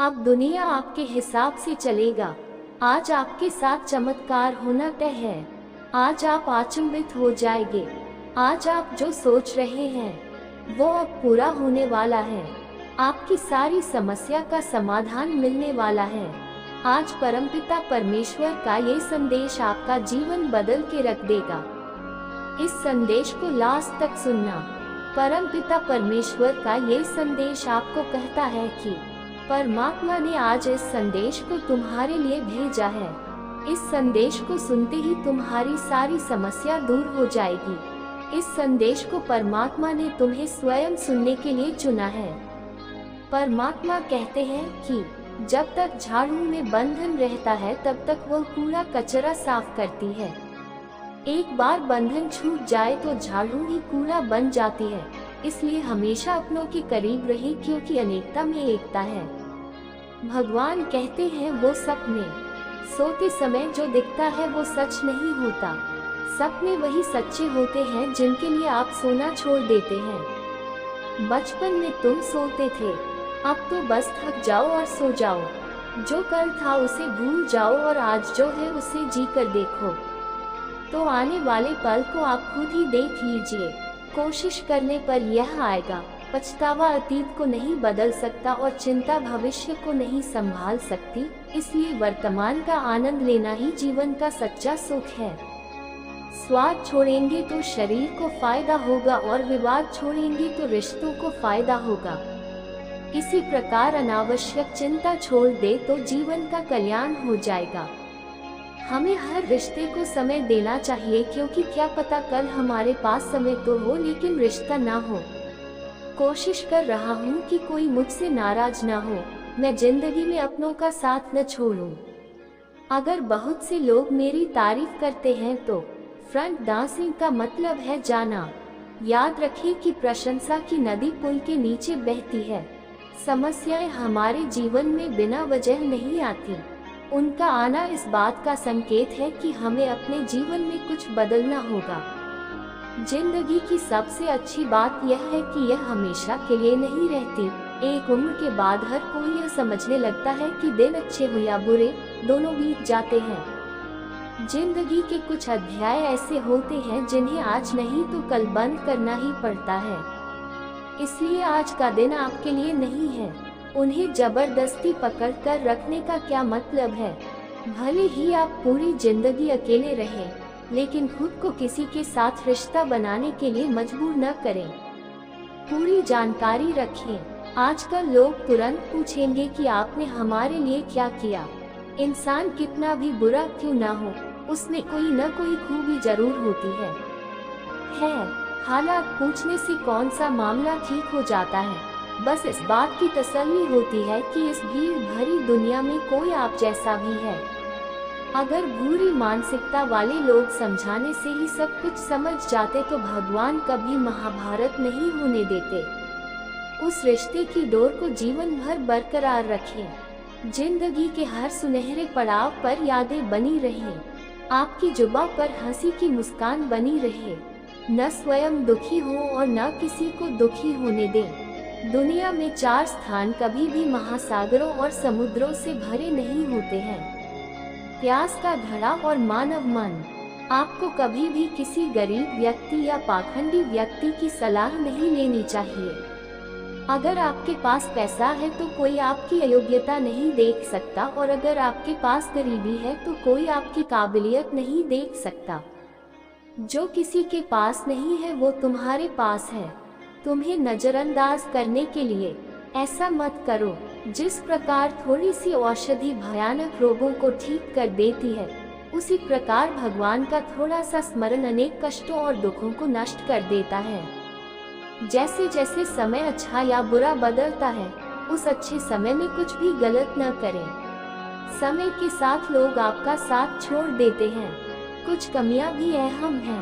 अब दुनिया आपके हिसाब से चलेगा। आज आपके साथ चमत्कार होना तय है। आज आप अचंभित हो जाएंगे। आज आप जो सोच रहे हैं वो अब पूरा होने वाला है। आपकी सारी समस्या का समाधान मिलने वाला है। आज परमपिता परमेश्वर का ये संदेश आपका जीवन बदल के रख देगा। इस संदेश को लास्ट तक सुनना। परमपिता परमेश्वर का ये संदेश आपको कहता है कि परमात्मा ने आज इस संदेश को तुम्हारे लिए भेजा है। इस संदेश को सुनते ही तुम्हारी सारी समस्या दूर हो जाएगी। इस संदेश को परमात्मा ने तुम्हें स्वयं सुनने के लिए चुना है। परमात्मा कहते हैं कि जब तक झाड़ू में बंधन रहता है तब तक वो कूड़ा कचरा साफ करती है। एक बार बंधन छूट जाए तो झाड़ू ही कूड़ा बन जाती है। इसलिए हमेशा अपनों के करीब रहे, क्योंकि अनेकता में एकता है। भगवान कहते हैं वो सपने सोते समय जो दिखता है वो सच नहीं होता। सपने वही सच्चे होते हैं जिनके लिए आप सोना छोड़ देते हैं। बचपन में तुम सोते थे, अब तो बस थक जाओ और सो जाओ। जो कल था उसे भूल जाओ और आज जो है उसे जी कर देखो। तो आने वाले पल को आप खुद ही देख लीजिए। कोशिश करने पर यह आएगा। पछतावा अतीत को नहीं बदल सकता और चिंता भविष्य को नहीं संभाल सकती। इसलिए वर्तमान का आनंद लेना ही जीवन का सच्चा सुख है। स्वाद छोड़ेंगे तो शरीर को फायदा होगा और विवाद छोड़ेंगे तो रिश्तों को फायदा होगा। इसी प्रकार अनावश्यक चिंता छोड़ दे तो जीवन का कल्याण हो जाएगा। हमें हर रिश्ते को समय देना चाहिए, क्योंकि क्या पता कल हमारे पास समय तो हो लेकिन रिश्ता ना हो। कोशिश कर रहा हूँ कि कोई मुझसे नाराज ना हो। मैं जिंदगी में अपनों का साथ न छोड़ूं। अगर बहुत से लोग मेरी तारीफ करते हैं तो फ्रंट डांसिंग का मतलब है जाना। याद रखें कि प्रशंसा की नदी पुल के नीचे बहती है। समस्याएं हमारे जीवन में बिना वजह नहीं आती। उनका आना इस बात का संकेत है कि हमें अपने जीवन में कुछ बदलना होगा। जिंदगी की सबसे अच्छी बात यह है कि यह हमेशा के लिए नहीं रहती। एक उम्र के बाद हर कोई यह समझने लगता है कि दिन अच्छे हो या बुरे, दोनों बीत जाते हैं। जिंदगी के कुछ अध्याय ऐसे होते हैं जिन्हें आज नहीं तो कल बंद करना ही पड़ता है। इसलिए आज का दिन आपके लिए नहीं है। उन्हें जबरदस्ती पकड़ कर रखने का क्या मतलब है। भले ही आप पूरी जिंदगी अकेले रहें, लेकिन खुद को किसी के साथ रिश्ता बनाने के लिए मजबूर न करें। पूरी जानकारी रखें। आजकल लोग तुरंत पूछेंगे कि आपने हमारे लिए क्या किया। इंसान कितना भी बुरा क्यों ना हो, उसमें कोई न कोई खूबी जरूर होती है। हालात पूछने से कौन सा मामला ठीक हो जाता है। बस इस बात की तसल्ली होती है कि इस भीड़ भरी दुनिया में कोई आप जैसा भी है। अगर बुरी मानसिकता वाले लोग समझाने से ही सब कुछ समझ जाते तो भगवान कभी महाभारत नहीं होने देते। उस रिश्ते की डोर को जीवन भर बरकरार रखें। जिंदगी के हर सुनहरे पड़ाव पर यादें बनी रहें। आपकी जुबां पर हंसी की मुस्कान बनी रहे। न स्वयं दुखी हो और न किसी को दुखी होने दें। दुनिया में 4 स्थान कभी भी महासागरों और समुद्रों से भरे नहीं होते हैं। प्यास का घड़ा और मानव मन। आपको कभी भी किसी गरीब व्यक्ति या पाखंडी व्यक्ति की सलाह नहीं लेनी चाहिए। अगर आपके पास पैसा है तो कोई आपकी अयोग्यता नहीं देख सकता, और अगर आपके पास गरीबी है तो कोई आपकी काबिलियत नहीं देख सकता। जो किसी के पास नहीं है वो तुम्हारे पास है। तुम्हें नजरअंदाज करने के लिए ऐसा मत करो। जिस प्रकार थोड़ी सी औषधि भयानक रोगों को ठीक कर देती है, उसी प्रकार भगवान का थोड़ा सा स्मरण अनेक कष्टों और दुखों को नष्ट कर देता है। जैसे जैसे समय अच्छा या बुरा बदलता है, उस अच्छे समय में कुछ भी गलत न करें। समय के साथ लोग आपका साथ छोड़ देते हैं। कुछ कमियां भी अहम हैं।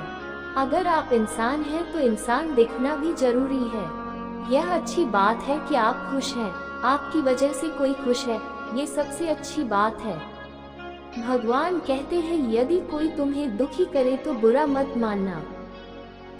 अगर आप इंसान हैं तो इंसान दिखना भी जरूरी है। यह अच्छी बात है कि आप खुश हैं। आपकी वजह से कोई खुश है, ये सबसे अच्छी बात है। भगवान कहते हैं यदि कोई तुम्हें दुखी करे तो बुरा मत मानना,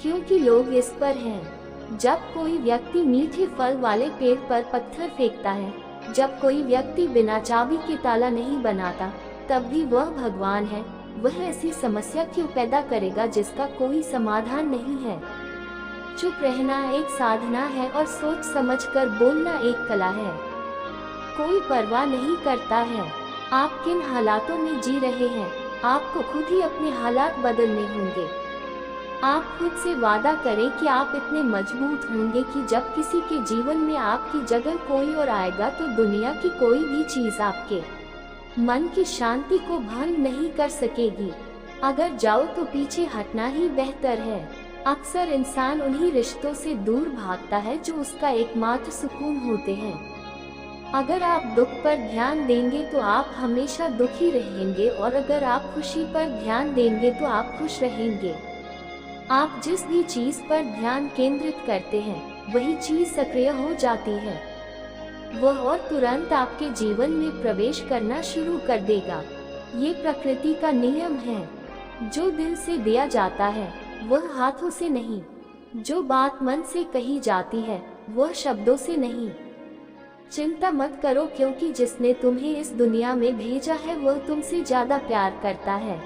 क्योंकि लोग इस पर हैं। जब कोई व्यक्ति मीठे फल वाले पेड़ पर पत्थर फेंकता है जब कोई व्यक्ति बिना चाबी के ताला नहीं बनाता, तब भी वह भगवान है। वह ऐसी समस्या क्यों पैदा करेगा जिसका कोई समाधान नहीं है। चुप रहना एक साधना है और सोच समझकर बोलना एक कला है। कोई परवाह नहीं करता है आप किन हालातों में जी रहे हैं। आपको खुद ही अपने हालात बदलने होंगे। आप खुद से वादा करें कि आप इतने मजबूत होंगे कि जब किसी के जीवन में आपकी जगह कोई और आएगा तो दुनिया की कोई भी चीज आपके मन की शांति को भंग नहीं कर सकेगी। अगर जाओ तो पीछे हटना ही बेहतर है। अक्सर इंसान उन्हीं रिश्तों से दूर भागता है जो उसका एकमात्र सुकून होते हैं। अगर आप दुख पर ध्यान देंगे तो आप हमेशा दुखी रहेंगे, और अगर आप खुशी पर ध्यान देंगे तो आप खुश रहेंगे। आप जिस भी चीज पर ध्यान केंद्रित करते हैं वही चीज सक्रिय हो जाती है। वह और तुरंत आपके जीवन में प्रवेश करना शुरू कर देगा। ये प्रकृति का नियम है। जो दिल से दिया जाता है वह हाथों से नहीं। जो बात मन से कही जाती है वह शब्दों से नहीं। चिंता मत करो, क्योंकि जिसने तुम्हें इस दुनिया में भेजा है वह तुमसे ज्यादा प्यार करता है।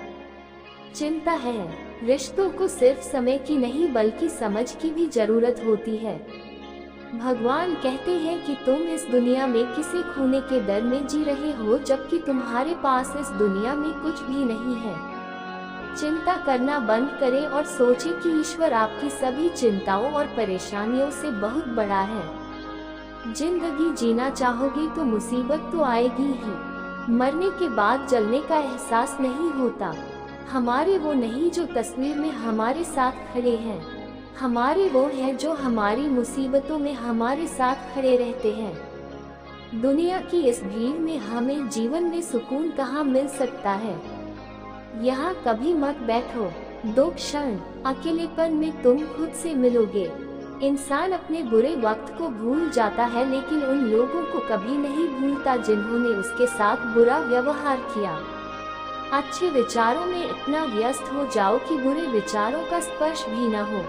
चिंता है रिश्तों को सिर्फ समय की नहीं बल्कि समझ की भी जरूरत होती है। भगवान कहते हैं कि तुम इस दुनिया में किसी खोने के डर में जी रहे हो, जबकि तुम्हारे पास इस दुनिया में कुछ भी नहीं है। चिंता करना बंद करें और सोचें कि ईश्वर आपकी सभी चिंताओं और परेशानियों से बहुत बड़ा है। जिंदगी जीना चाहोगे तो मुसीबत तो आएगी ही। मरने के बाद जलने का एहसास नहीं होता। हमारे वो नहीं जो तस्वीर में हमारे साथ खड़े हैं, हमारे वो हैं जो हमारी मुसीबतों में हमारे साथ खड़े रहते हैं। दुनिया की इस भीड़ में हमें जीवन में सुकून कहाँ मिल सकता है। यहाँ कभी मत बैठो। 2 क्षण अकेलेपन में तुम खुद से मिलोगे। इंसान अपने बुरे वक्त को भूल जाता है, लेकिन उन लोगों को कभी नहीं भूलता जिन्होंने उसके साथ बुरा व्यवहार किया। अच्छे विचारों में इतना व्यस्त हो जाओ कि बुरे विचारों का स्पर्श भी न हो।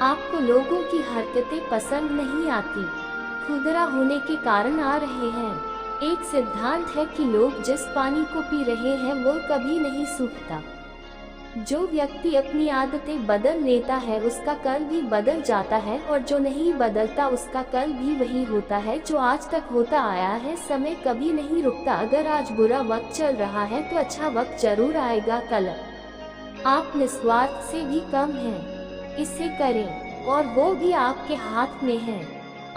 आपको लोगों की हरकतें पसंद नहीं आती, खुदरा होने के कारण आ रहे हैं। एक सिद्धांत है कि लोग जिस पानी को पी रहे हैं वो कभी नहीं सूखता। जो व्यक्ति अपनी आदतें बदल लेता है उसका कल भी बदल जाता है, और जो नहीं बदलता उसका कल भी वही होता है जो आज तक होता आया है। समय कभी नहीं रुकता। अगर आज बुरा वक्त चल रहा है तो अच्छा वक्त जरूर आएगा कल। आप निस्वार्थ से भी कम हैं। इसे करें, और वो भी आपके हाथ में है।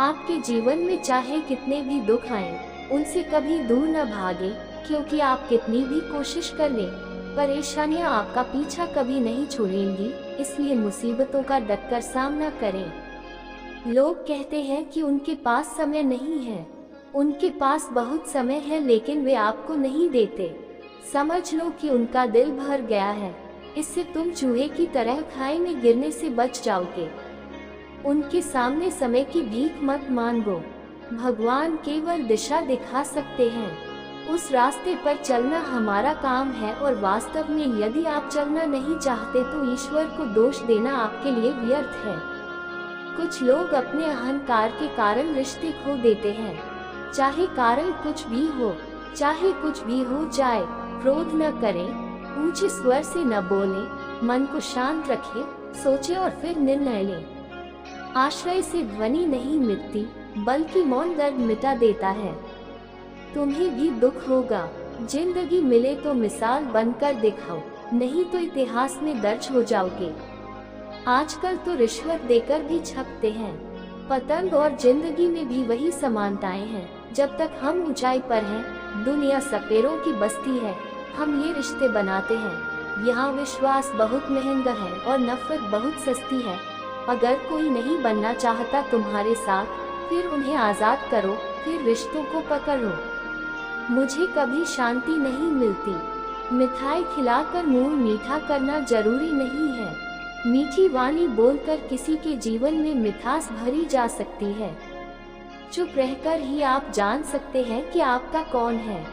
आपके जीवन में चाहे कितने भी दुख आए, उनसे कभी दूर न भागे, क्योंकि आप कितनी भी कोशिश कर लें, परेशानियां आपका पीछा कभी नहीं छोड़ेंगी। इसलिए मुसीबतों का डटकर सामना करें। लोग कहते हैं कि उनके पास समय नहीं है। उनके पास बहुत समय है, लेकिन वे आपको नहीं देते। समझ लो कि उनका दिल भर गया है। इससे तुम चूहे की तरह खाई में गिरने से बच जाओगे। उनके सामने समय की भीख मत मांगो। भगवान केवल दिशा दिखा सकते हैं। उस रास्ते पर चलना हमारा काम है, और वास्तव में यदि आप चलना नहीं चाहते तो ईश्वर को दोष देना आपके लिए व्यर्थ है। कुछ लोग अपने अहंकार के कारण रिश्ते खो देते हैं। चाहे कारण कुछ भी हो, चाहे कुछ भी हो जाए, क्रोध न करें, ऊंचे स्वर से न बोलें, मन को शांत रखें, सोचें और फिर निर्णय लें। आश्रय से ध्वनि नहीं मिटती, बल्कि मौन दर्द मिटा देता है। तुम्हें भी दुख होगा। जिंदगी मिले तो मिसाल बनकर दिखाओ, नहीं तो इतिहास में दर्ज हो जाओगे। आजकल तो रिश्वत देकर भी छपते हैं। पतंग और जिंदगी में भी वही समानताएं हैं। जब तक हम ऊंचाई पर हैं, दुनिया सपेरों की बस्ती है। हम ये रिश्ते बनाते हैं। यहाँ विश्वास बहुत महंगा है और नफरत बहुत सस्ती है। अगर कोई नहीं बनना चाहता तुम्हारे साथ, फिर उन्हें आजाद करो, फिर रिश्तों को पकड़ो। मुझे कभी शांति नहीं मिलती। मिठाई खिलाकर मुंह मीठा करना जरूरी नहीं है। मीठी वाणी बोलकर किसी के जीवन में मिठास भरी जा सकती है। चुप रहकर ही आप जान सकते हैं कि आपका कौन है।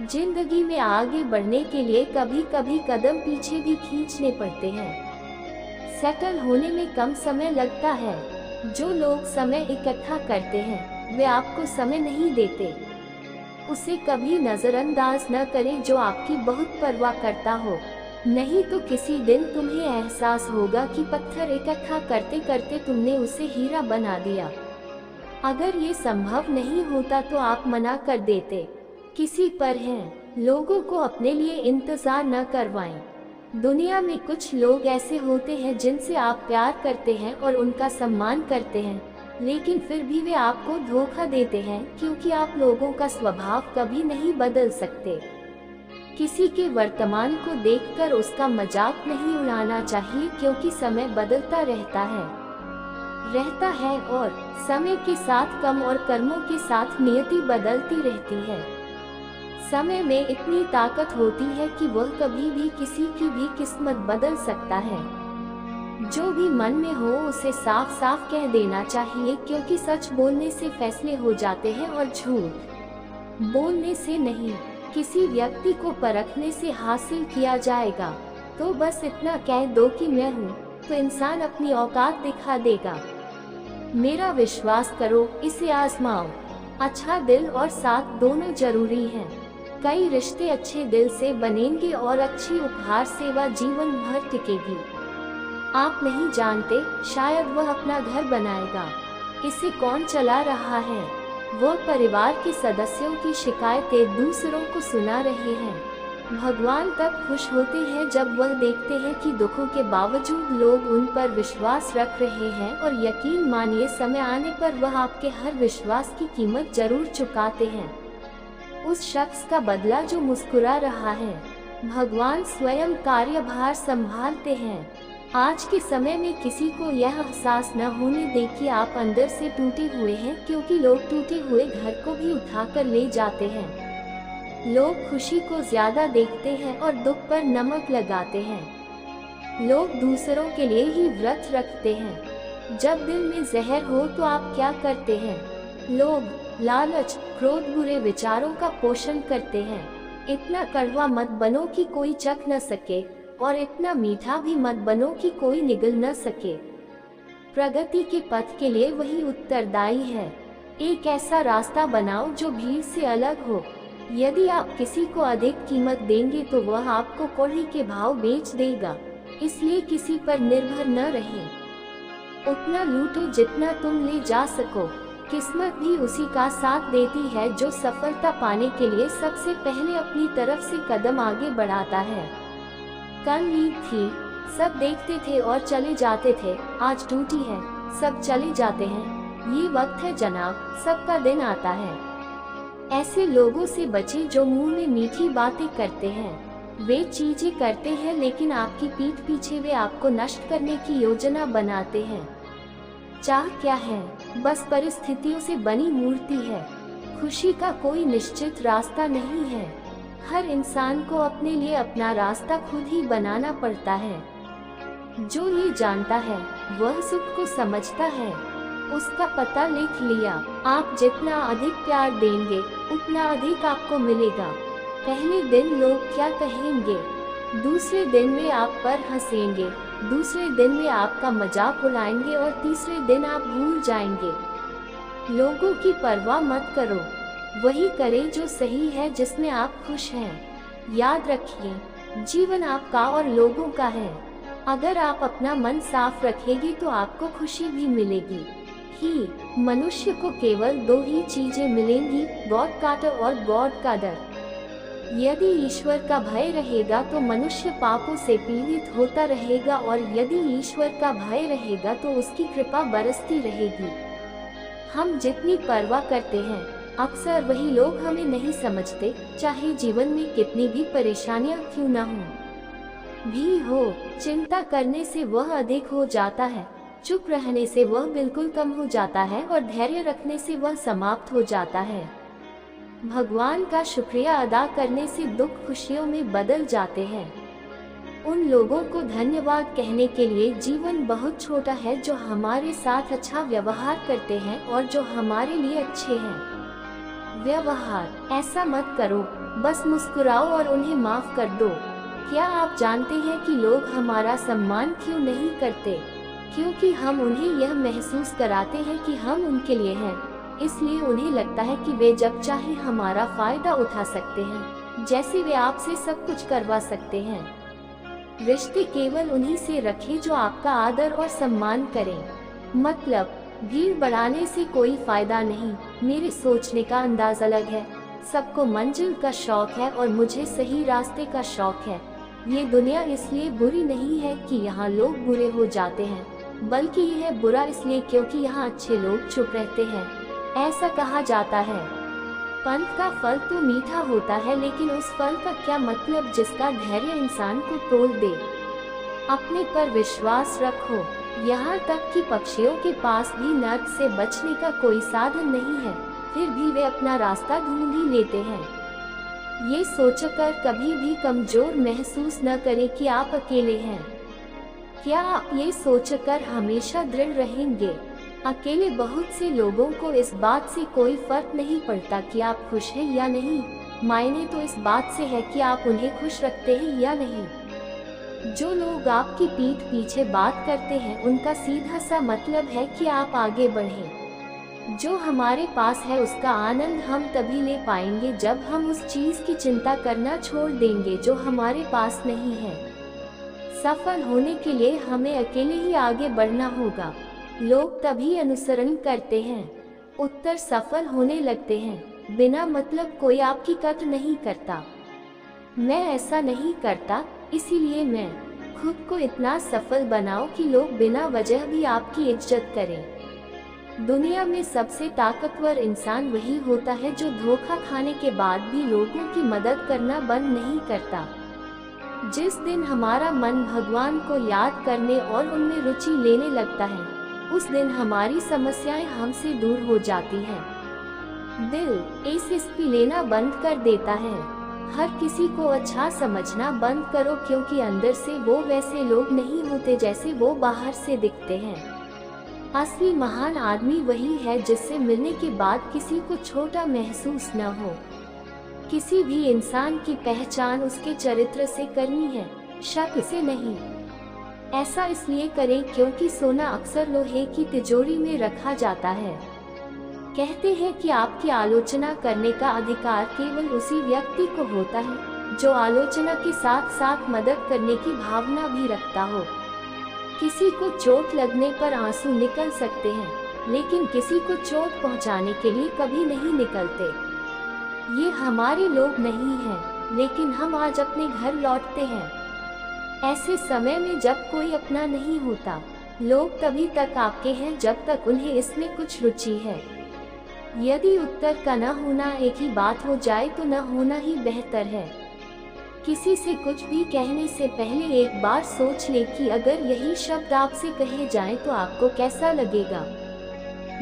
जिंदगी में आगे बढ़ने के लिए कभी कभी कदम पीछे भी खींचने पड़ते हैं। सेटल होने में कम समय लगता है। जो लोग समय इकट्ठा करते हैं वे आपको समय नहीं देते। उसे कभी नजरअंदाज न करें जो आपकी बहुत परवाह करता हो, नहीं तो किसी दिन तुम्हें एहसास होगा कि पत्थर इकट्ठा करते करते तुमने उसे हीरा बना दिया। अगर ये संभव नहीं होता तो आप मना कर देते। किसी पर हैं, लोगों को अपने लिए इंतजार न करवाएं। दुनिया में कुछ लोग ऐसे होते हैं जिनसे आप प्यार करते हैं और उनका सम्मान करते हैं, लेकिन फिर भी वे आपको धोखा देते हैं, क्योंकि आप लोगों का स्वभाव कभी नहीं बदल सकते। किसी के वर्तमान को देखकर उसका मजाक नहीं उड़ाना चाहिए, क्योंकि समय बदलता रहता है और समय के साथ कर्म और कर्मों के साथ नियति बदलती रहती है। समय में इतनी ताकत होती है कि वह कभी भी किसी की भी किस्मत बदल सकता है। जो भी मन में हो उसे साफ साफ कह देना चाहिए, क्योंकि सच बोलने से फैसले हो जाते हैं और झूठ बोलने से नहीं। किसी व्यक्ति को परखने से हासिल किया जाएगा, तो बस इतना कह दो कि मैं हूँ, तो इंसान अपनी औकात दिखा देगा। मेरा विश्वास करो, इसे आजमाओ। अच्छा दिल और साथ दोनों जरूरी हैं। कई रिश्ते अच्छे दिल से बनेंगे और अच्छी उपहार सेवा जीवन भर टिकेगी। आप नहीं जानते, शायद वह अपना घर बनाएगा। इसे कौन चला रहा है? वह परिवार के सदस्यों की शिकायतें दूसरों को सुना रहे हैं। भगवान तब खुश होते हैं जब वह देखते हैं कि दुखों के बावजूद लोग उन पर विश्वास रख रहे हैं, और यकीन मानिए समय आने पर वह आपके हर विश्वास की कीमत जरूर चुकाते हैं। उस शख्स का बदला जो मुस्कुरा रहा है। भगवान स्वयं कार्यभार संभालते हैं। आज के समय में किसी को यह एहसास न होने दे कि आप अंदर से टूटे हुए हैं, क्योंकि लोग टूटे हुए घर को भी उठाकर ले जाते हैं। लोग खुशी को ज्यादा देखते हैं और दुख पर नमक लगाते हैं। लोग दूसरों के लिए ही व्रत रखते हैं। जब दिल में जहर हो तो आप क्या करते हैं? लोग लालच, क्रोध, बुरे विचारों का पोषण करते हैं। इतना कड़वा मत बनो कि कोई चख न सके, और इतना मीठा भी मत बनो कि कोई निगल न सके। प्रगति के पथ के लिए वही उत्तरदायी है। एक ऐसा रास्ता बनाओ जो भीड़ से अलग हो। यदि आप किसी को अधिक कीमत देंगे तो वह आपको कौड़ी के भाव बेच देगा, इसलिए किसी पर निर्भर न रहें। उतना लूटो जितना तुम ले जा सको। किस्मत भी उसी का साथ देती है जो सफलता पाने के लिए सबसे पहले अपनी तरफ से कदम आगे बढ़ाता है। कल ईद थी, सब देखते थे और चले जाते थे। आज टूटी है, सब चले जाते हैं। ये वक्त है जनाब, सबका दिन आता है। ऐसे लोगों से बचे जो मुंह में मीठी बातें करते हैं। वे चीजें करते हैं लेकिन आपकी पीठ पीछे वे आपको नष्ट करने की योजना बनाते हैं। चाह क्या है? बस परिस्थितियों से बनी मूर्ति है। खुशी का कोई निश्चित रास्ता नहीं है। हर इंसान को अपने लिए अपना रास्ता खुद ही बनाना पड़ता है। जो ये जानता है वह सुख को समझता है। उसका पता लिख लिया। आप जितना अधिक प्यार देंगे उतना अधिक आपको मिलेगा। पहले दिन लोग क्या कहेंगे, दूसरे दिन वे आप पर हंसेंगे, दूसरे दिन वे आपका मजाक उड़ाएंगे और तीसरे दिन आप भूल जाएंगे। लोगों की परवाह मत करो, वही करें जो सही है, जिसमें आप खुश हैं। याद रखिए, जीवन आपका और लोगों का है। अगर आप अपना मन साफ रखेंगे तो आपको खुशी भी मिलेगी ही। मनुष्य को केवल दो ही चीजें मिलेंगी, गॉड का डर और गॉड का डर। यदि ईश्वर का भय रहेगा तो मनुष्य पापों से पीड़ित होता रहेगा, और यदि ईश्वर का भय रहेगा तो उसकी कृपा बरसती रहेगी। हम जितनी परवाह करते हैं अक्सर वही लोग हमें नहीं समझते, चाहे जीवन में कितनी भी परेशानियां क्यों न हो। चिंता करने से वह अधिक हो जाता है, चुप रहने से वह बिल्कुल कम हो जाता है, और धैर्य रखने से वह समाप्त हो जाता है। भगवान का शुक्रिया अदा करने से दुख खुशियों में बदल जाते हैं। उन लोगों को धन्यवाद कहने के लिए जीवन बहुत छोटा है जो हमारे साथ अच्छा व्यवहार करते हैं और जो हमारे लिए अच्छे हैं। व्यवहार ऐसा मत करो, बस मुस्कुराओ और उन्हें माफ कर दो। क्या आप जानते हैं कि लोग हमारा सम्मान क्यों नहीं करते? क्योंकि हम उन्हें यह महसूस कराते हैं कि हम उनके लिए हैं, इसलिए उन्हें लगता है कि वे जब चाहे हमारा फायदा उठा सकते हैं, जैसे वे आपसे सब कुछ करवा सकते हैं। रिश्ते केवल उन्हीं से रखें जो आपका आदर और सम्मान करें। मतलब भीड़ बढ़ाने से कोई फायदा नहीं। मेरे सोचने का अंदाज अलग है। सबको मंजिल का शौक है और मुझे सही रास्ते का शौक है। ये दुनिया इसलिए बुरी नहीं है कि यहाँ लोग बुरे हो जाते हैं, बल्कि यह बुरा इसलिए क्योंकि यहाँ अच्छे लोग चुप रहते हैं। ऐसा कहा जाता है, पंथ का फल तो मीठा होता है, लेकिन उस फल का क्या मतलब जिसका धैर्य इंसान को तोड़ दे। अपने पर विश्वास रखो। यहाँ तक कि पक्षियों के पास भी नर्क से बचने का कोई साधन नहीं है, फिर भी वे अपना रास्ता ढूंढ ही लेते हैं। ये सोचकर कभी भी कमजोर महसूस न करें कि आप अकेले हैं। क्या आप ये सोचकर हमेशा दृढ़ रहेंगे? अकेले बहुत से लोगों को इस बात से कोई फर्क नहीं पड़ता कि आप खुश हैं या नहीं। मायने तो इस बात से है कि आप उन्हें खुश रखते हैं या नहीं। जो लोग आपकी पीठ पीछे बात करते हैं, उनका सीधा सा मतलब है कि आप आगे बढ़ें। जो हमारे पास है उसका आनंद हम तभी ले पाएंगे जब हम उस चीज की चिंता करना छोड़ देंगे जो हमारे पास नहीं है। सफल होने के लिए हमें अकेले ही आगे बढ़ना होगा। लोग तभी अनुसरण करते हैं, उत्तर सफल होने लगते हैं। बिना मतलब कोई आपकी कद्र नहीं करता। मैं ऐसा नहीं करता, इसीलिए मैं खुद को इतना सफल बनाऊं कि लोग बिना वजह भी आपकी इज्जत करें। दुनिया में सबसे ताकतवर इंसान वही होता है जो धोखा खाने के बाद भी लोगों की मदद करना बंद नहीं करता। जिस दिन हमारा मन भगवान को याद करने और उनमें रुचि लेने लगता है, उस दिन हमारी समस्याएं हमसे दूर हो जाती हैं। दिल एसएसपी लेना बंद कर देता है। हर किसी को अच्छा समझना बंद करो, क्योंकि अंदर से वो वैसे लोग नहीं होते जैसे वो बाहर से दिखते हैं। असली महान आदमी वही है जिससे मिलने के बाद किसी को छोटा महसूस न हो। किसी भी इंसान की पहचान उसके चरित्र से करनी है, शक्ल से नहीं। ऐसा इसलिए करें क्योंकि सोना अक्सर लोहे की तिजोरी में रखा जाता है। कहते हैं कि आपकी आलोचना करने का अधिकार केवल उसी व्यक्ति को होता है जो आलोचना के साथ साथ मदद करने की भावना भी रखता हो। किसी को चोट लगने पर आंसू निकल सकते हैं, लेकिन किसी को चोट पहुंचाने के लिए कभी नहीं निकलते। ये हमारे लोग नहीं हैं, लेकिन हम आज अपने घर लौटते हैं। ऐसे समय में जब कोई अपना नहीं होता, लोग तभी तक आपके हैं जब तक उन्हें इसमें कुछ रुचि है। यदि उत्तर का न होना एक ही बात हो जाए तो न होना ही बेहतर है। किसी से कुछ भी कहने से पहले एक बार सोच ले कि अगर यही शब्द आपसे कहे जाएं तो आपको कैसा लगेगा।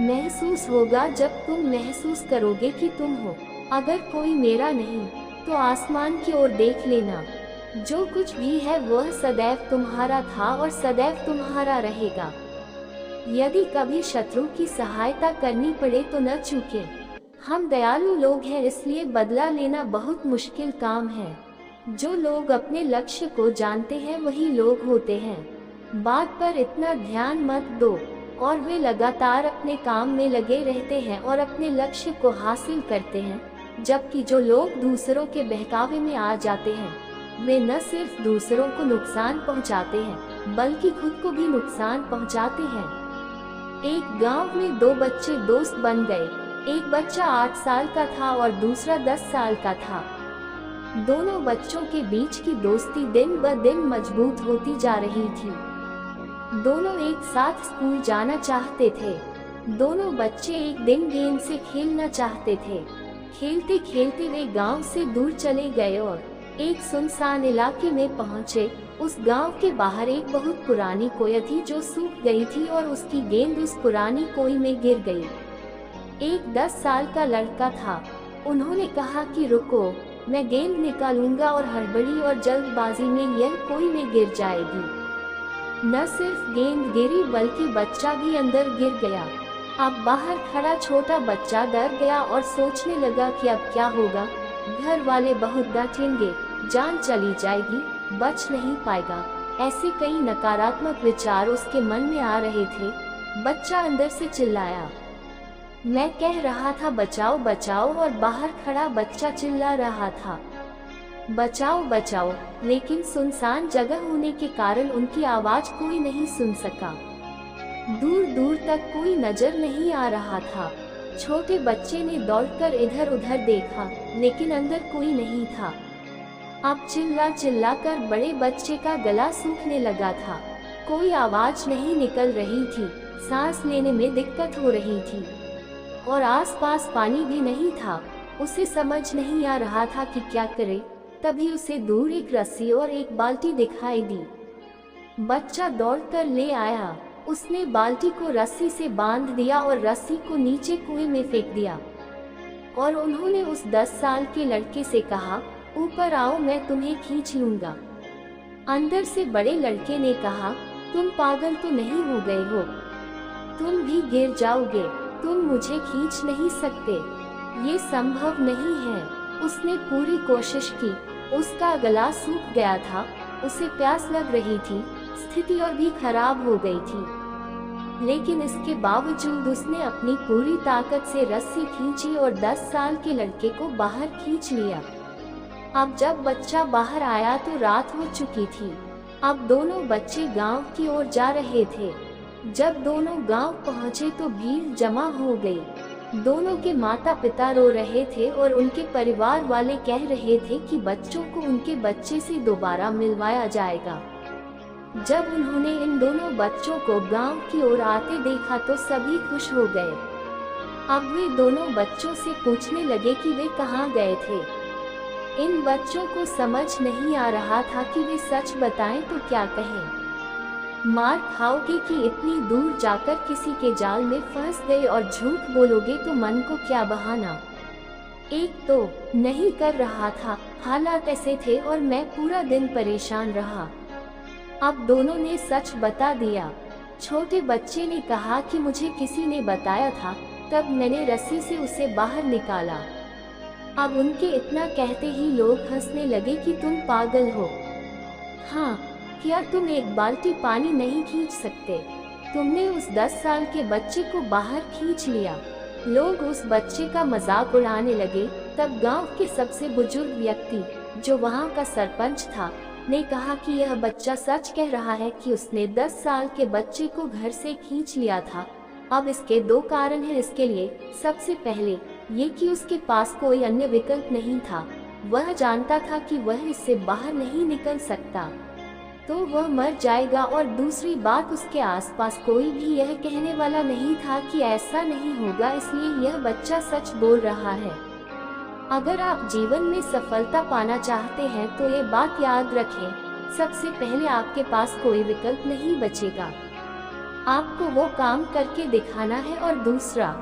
महसूस होगा जब तुम महसूस करोगे कि तुम हो। अगर कोई मेरा नहीं तो आसमान की ओर देख लेना। जो कुछ भी है वह सदैव तुम्हारा था और सदैव तुम्हारा रहेगा। यदि कभी शत्रु की सहायता करनी पड़े तो न चूके। हम दयालु लोग हैं, इसलिए बदला लेना बहुत मुश्किल काम है। जो लोग अपने लक्ष्य को जानते हैं वही लोग होते हैं। बात पर इतना ध्यान मत दो और वे लगातार अपने काम में लगे रहते हैं और अपने लक्ष्य को हासिल करते हैं, जबकि जो लोग दूसरों के बहकावे में आ जाते हैं वे न सिर्फ दूसरों को नुकसान पहुंचाते हैं बल्कि खुद को भी नुकसान पहुंचाते हैं। एक गांव में दो बच्चे दोस्त बन गए। एक बच्चा 8 साल का था और दूसरा 10 साल का था। दोनों बच्चों के बीच की दोस्ती दिन ब दिन मजबूत होती जा रही थी। दोनों एक साथ स्कूल जाना चाहते थे। दोनों बच्चे एक दिन गेंद से खेलना चाहते थे। खेलते खेलते वे गांव से दूर चले गए और एक सुनसान इलाके में पहुंचे। उस गांव के बाहर एक बहुत पुरानी कोई थी जो सूख गई थी और उसकी गेंद उस पुरानी कोई में गिर गई। एक 10 साल का लड़का था। उन्होंने कहा कि रुको, मैं गेंद निकालूंगा, और हड़बड़ी और जल्दबाजी में यह कोई में गिर जाएगी। न सिर्फ गेंद गिरी बल्कि बच्चा भी अंदर गिर गया। अब बाहर खड़ा छोटा बच्चा डर गया और सोचने लगा कि अब क्या होगा। घर वाले बहुत डांटेंगे, जान चली जाएगी, बच नहीं पाएगा। ऐसे कई नकारात्मक विचार उसके मन में आ रहे थे। बच्चा अंदर से चिल्लाया, मैं कह रहा था बचाओ बचाओ और बाहर खड़ा बच्चा चिल्ला रहा था बचाओ बचाओ, लेकिन सुनसान जगह होने के कारण उनकी आवाज कोई नहीं सुन सका। दूर दूर तक कोई नजर नहीं आ रहा था। छोटे बच्चे ने दौड़कर इधर उधर देखा, लेकिन अंदर कोई नहीं था। अब चिल्ला चिल्ला कर बड़े बच्चे का गला सूखने लगा था। कोई आवाज नहीं निकल रही थी, सांस लेने में दिक्कत हो रही थी और आसपास पानी भी नहीं था। उसे समझ नहीं आ रहा था कि क्या करे। तभी उसे दूर एक रस्सी और एक बाल्टी दिखाई दी। बच्चा दौड़कर ले आया। उसने बाल्टी को रस्सी से बांध दिया और रस्सी को नीचे कुएं में फेंक दिया और उन्होंने उस 10 साल के लड़के से कहा, ऊपर आओ, मैं तुम्हें खींच लूंगा। अंदर से बड़े लड़के ने कहा, तुम पागल तो नहीं हो गए हो? तुम भी गिर जाओगे। तुम मुझे खींच नहीं सकते, ये संभव नहीं है। उसने पूरी कोशिश की। उसका गला सूख गया था, उसे प्यास लग रही थी, स्थिति और भी खराब हो गई थी। लेकिन इसके बावजूद उसने अपनी पूरी ताकत से रस्सी खींची और 10 साल के लड़के को बाहर खींच लिया। अब जब बच्चा बाहर आया तो रात हो चुकी थी। अब दोनों बच्चे गांव की ओर जा रहे थे। जब दोनों गांव पहुंचे तो भीड़ जमा हो गई। दोनों के माता पिता रो रहे थे और उनके परिवार वाले कह रहे थे कि बच्चों को उनके बच्चे से दोबारा मिलवाया जाएगा। जब उन्होंने इन दोनों बच्चों को गांव की ओर आते देखा तो सभी खुश हो गए। अब वे दोनों बच्चों से पूछने लगे कि वे कहाँ गए थे। इन बच्चों को समझ नहीं आ रहा था कि वे सच बताएं तो क्या कहें। मार खाओगे कि इतनी दूर जाकर किसी के जाल में फंस गए और झूठ बोलोगे तो मन को क्या बहाना। एक तो नहीं कर रहा था, हालात ऐसे थे और मैं पूरा दिन परेशान रहा। अब दोनों ने सच बता दिया। छोटे बच्चे ने कहा कि मुझे किसी ने बताया था, तब मैंने रस्सी से उसे बाहर निकाला। अब उनके इतना कहते ही लोग हंसने लगे कि तुम पागल हो। हाँ, क्या तुम एक बाल्टी पानी नहीं खींच सकते? तुमने उस 10 साल के बच्चे को बाहर खींच लिया। लोग उस बच्चे का मजाक उड़ाने लगे। तब गांव के सबसे बुजुर्ग व्यक्ति, जो वहां का सरपंच था, ने कहा कि यह बच्चा सच कह रहा है कि उसने 10 साल के बच्चे को घर से खींच लिया था। अब इसके 2 कारण हैं इसके लिए। सबसे पहले ये कि उसके पास कोई अन्य विकल्प नहीं था। वह जानता था कि वह इससे बाहर नहीं निकल सकता तो वह मर जाएगा, और दूसरी बात, उसके आसपास कोई भी यह कहने वाला नहीं था कि ऐसा नहीं होगा, इसलिए यह बच्चा सच बोल रहा है। अगर आप जीवन में सफलता पाना चाहते हैं तो ये बात याद रखें, सबसे पहले आपके पास कोई विकल्प नहीं बचेगा। आपको वो काम करके दिखाना है। और दूसरा,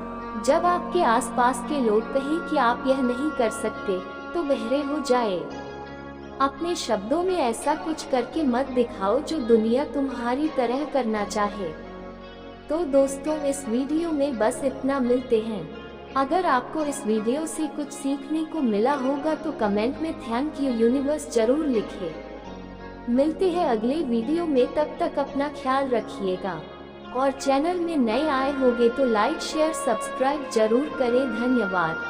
जब आपके आसपास के लोग कहें कि आप यह नहीं कर सकते तो बहरे हो जाए। अपने शब्दों में ऐसा कुछ करके मत दिखाओ जो दुनिया तुम्हारी तरह करना चाहे। तो दोस्तों, इस वीडियो में बस इतना। मिलते हैं। अगर आपको इस वीडियो से कुछ सीखने को मिला होगा तो कमेंट में थैंक यू यूनिवर्स जरूर लिखें। मिलते हैं अगले वीडियो में, तब तक अपना ख्याल रखिएगा और चैनल में नए आए होंगे तो लाइक शेयर सब्सक्राइब जरूर करें। धन्यवाद।